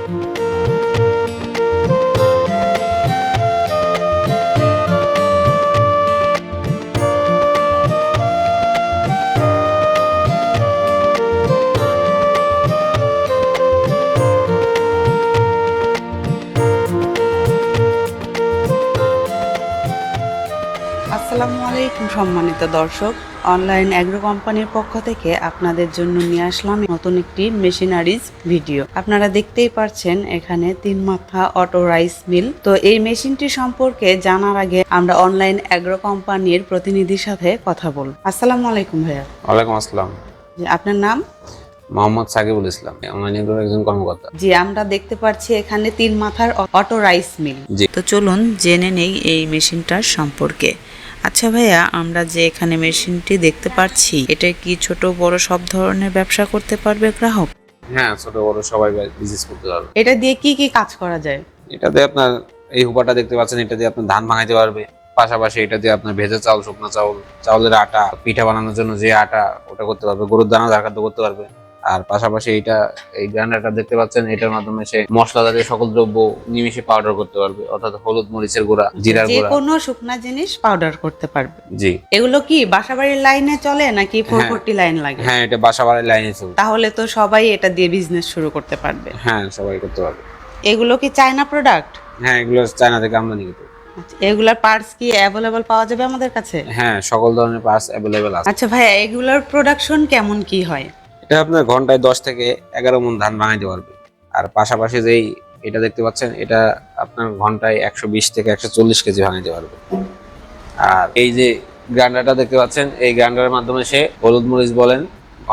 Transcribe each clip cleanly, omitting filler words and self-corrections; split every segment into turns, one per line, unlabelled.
আসসালামু আলাইকুম সম্মানিত দর্শক, অনলাইন অ্যাগ্রো কোম্পানির পক্ষ থেকে আপনাদের জন্য নিয়ে আসলাম নতুন একটি মেশিনারিজ ভিডিও। আপনারা দেখতেই পাচ্ছেন এখানে 3 মাথা অটো রাইস মিল। তো এই মেশিনটি সম্পর্কে জানার আগে আমরা অনলাইন অ্যাগ্রো কোম্পানির প্রতিনিধির সাথে কথা বলব। আসসালামু আলাইকুম ভাইয়া।
ওয়ালাইকুম আসসালাম।
আপনার নাম?
মোহাম্মদ সাকিবুল ইসলাম, অনলাইন এগ্রোর একজন কর্মকর্তা।
জি, আমরা দেখতে পাচ্ছি এখানে 3 মাথার অটো রাইস মিল।
জি।
তো চলুন জেনে নেই এই মেশিনটার সম্পর্কে। আচ্ছা ভাইয়া, আমরা যে এখানে মেশিনটি দেখতে পাচ্ছি, এটা কি ছোট বড় সব ধরনের ব্যবসা করতে পারবে গ্রাহক?
হ্যাঁ, ছোট বড় সবাই বিজনেস করতে পারবে।
এটা দিয়ে কি কি কাজ করা যায়?
এটাতে আপনার এই হুপারটা দেখতে পাচ্ছেন, এটা দিয়ে আপনি ধান ভাঙাইতে পারবে। পাশাপাশি এটা দিয়ে আপনার ভেজা চাউল, শুকনা চাউল, চাউলের আটা, পিঠা বানানোর জন্য যে আটা ওটা করতে পারবে, গরুর দানা ঝাড়খাদ্য করতে পারবে। আর পাশাপাশি এই গ্রাইন্ডারটা দেখতে পাচ্ছেন, এটার মাধ্যমে সে মশলা জাতীয় সকল দ্রব্য নিমিশে পাউডার করতে পারবে, অর্থাৎ হলুদ মরিচের গুঁড়া, জিরার
যে
গুঁড়া,
কোনো শুকনা জিনিস পাউডার করতে পারবে।
জি।
এগুলো কি বাসাবাড়ির লাইনে চলে নাকি 440 লাইন লাগে?
হ্যাঁ, এটা বাসাবাড়ির লাইনে চলবে।
তাহলে তো সবাই এটা দিয়ে বিজনেস শুরু করতে পারবে।
হ্যাঁ, সবাই করতে পারবে।
এগুলো কি চায়না প্রোডাক্ট?
হ্যাঁ, এগুলো চায়না থেকে আমদানি করতে।
এগুলার পার্টস কি অ্যাভেলেবল পাওয়া যাবে আমাদের কাছে?
হ্যাঁ, সকল ধরনের পার্টস অ্যাভেলেবেল আছে।
আচ্ছা ভাইয়া, এগুলোর প্রোডাকশন কেমন কি হয়?
এটা আপনার ঘন্টায় 10 থেকে 11 মণ ধান ভাঙাইতে পারবে। আর পাশাপাশি এটা দেখতে পাচ্ছেন, এটা আপনার ঘন্টায় 120 থেকে 140 কেজি ভাঙাইতে পারবে। আর এই যে গ্রাইন্ডারটা দেখতে পাচ্ছেন, এই গ্রাইন্ডারের মাধ্যমে সে হলুদ মরিচ বলেন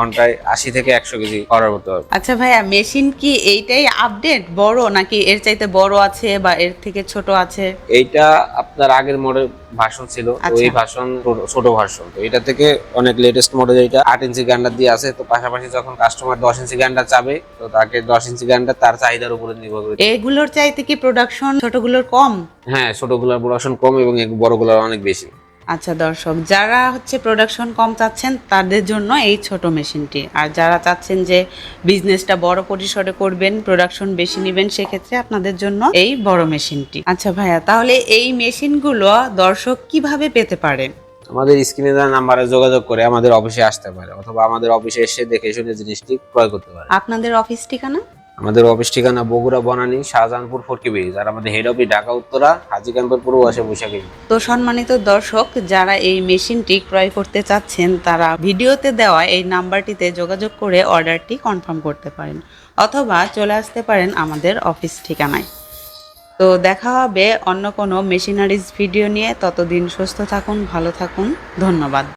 ঘন্টায় 80 থেকে 100 কেজি পাউডার করতে পারবে।
আচ্ছা ভাইয়া, মেশিন কি এইটাই আপডেট বড় নাকি এর চাইতে বড় আছে বা এর থেকে ছোট আছে?
এইটা আপনার আগের মডেল ভার্সন ছিল, তো এই ভার্সন ছোট ভার্সন। তো এটা থেকে অনেক লেটেস্ট মডেল, এটা 8 ইঞ্চি গ্রাইন্ডার দিয়ে আছে। তো পাশাপাশি যখন কাস্টমার 10 ইঞ্চি গ্রাইন্ডার চাবে, তো তাকে 10 ইঞ্চি গ্রাইন্ডার তার চাহিদার উপরে নির্ভর করে।
এগুলোর চাইতে কি প্রোডাকশন ছোটগুলোর কম?
হ্যাঁ, ছোটগুলোর প্রোডাকশন কম এবং বড়গুলোর অনেক বেশি।
আচ্ছা দর্শক, যারা প্রোডাকশন কম চাচ্ছেন তাদের জন্য এই ছোট মেশিনটি, আর যারা চাচ্ছেন যে বিজনেসটা বড় পরিসরে করবেন, প্রোডাকশন বেশি নেবেন, সেক্ষেত্রে আপনাদের জন্য এই বড় মেশিনটি। আচ্ছা ভাইয়া, তাহলে এই মেশিনগুলো দর্শক কিভাবে পেতে পারেন?
আমাদের স্ক্রিনে দেওয়া নাম্বারে যোগাযোগ করে আমাদের অফিসে আসতে পারে, অথবা আমাদের অফিসে এসে দেখে শুনে জিনিসটি ক্রয় করতে পারে।
আপনাদের অফিস ঠিকানা?
আমাদের অফিস ঠিকানা বগুড়া বনানী শাহজাহানপুর ফরকি ব্রিজ, আর আমাদের হেড অফিস ঢাকা উত্তরা হাজী ক্যাম্পের পূর্ব পাশে বৈশাখী।
তো সম্মানিত দর্শক, যারা এই মেশিনটি ক্রয় করতে চাচ্ছেন তারা ভিডিওতে দেওয়া এই নাম্বারটিতে যোগাযোগ করে অর্ডারটি কনফার্ম করতে পারেন, অথবা চলে আসতে পারেন আমাদের অফিস ঠিকানায়। তো দেখা হবে অন্য কোনো মেশিনারিজ ভিডিও নিয়ে। ততদিন সুস্থ থাকুন, ভালো থাকুন, ধন্যবাদ।